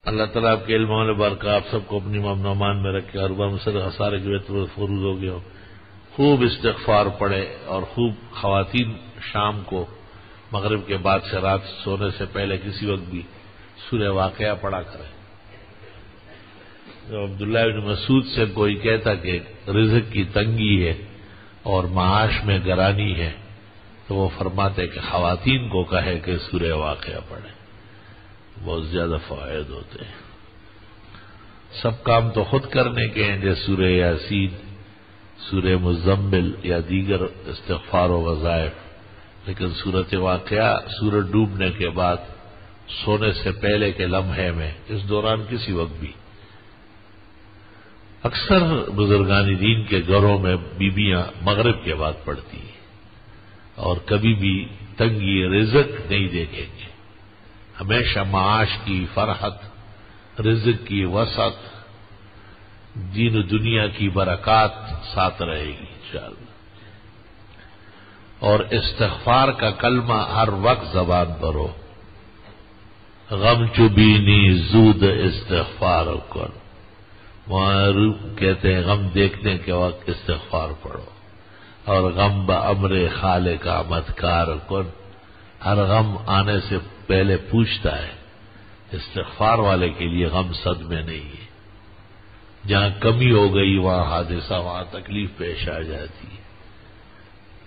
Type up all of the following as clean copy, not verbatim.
اللہ تعالیٰ آپ کے علم و برکات آپ سب کو اپنی ممنوعان میں رکھے اور بمسر خسارے کے وطر فروز ہو گئے ہو. خوب استغفار پڑھے اور خوب خواتین شام کو مغرب کے بعد سے رات سونے سے پہلے کسی وقت بھی سورہ واقعہ پڑھا کریں. جب عبداللہ بن مسعود سے کوئی کہتا کہ رزق کی تنگی ہے اور معاش میں گرانی ہے تو وہ فرماتے کہ خواتین کو کہے کہ سورہ واقعہ پڑھیں، بہت زیادہ فوائد ہوتے ہیں. سب کام تو خود کرنے کے ہیں جیسے سورہ یاسین، سورہ مزمل یا دیگر استغفار و وظائف، لیکن سورۃ واقعہ سورج ڈوبنے کے بعد سونے سے پہلے کے لمحے میں اس دوران کسی وقت بھی. اکثر بزرگان دین کے گھروں میں بیویاں مغرب کے بعد پڑھتی ہیں اور کبھی بھی تنگی رزق نہیں دیکھیں گے. ہمیشہ معاش کی فرحت، رزق کی وسعت، دین و دنیا کی برکات ساتھ رہے گی انشاءاللہ. اور استغفار کا کلمہ ہر وقت زبان پر ہو. غم چبینی زود استغفار کر، معروف کہتے ہیں غم دیکھنے کے وقت استغفار پڑھو. اور غم بامر خالق آمد کار کن، ہر غم آنے سے پہلے پوچھتا ہے. استغفار والے کے لیے غم صدمے نہیں ہے. جہاں کمی ہو گئی وہاں حادثہ، وہاں تکلیف پیش آ جاتی ہے.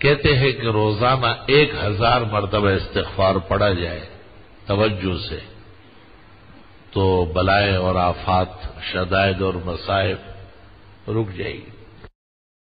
کہتے ہیں کہ روزانہ 1000 مرتبہ استغفار پڑھا جائے توجہ سے تو بلائیں اور آفات، شدائد اور مصائب رک جائے گی.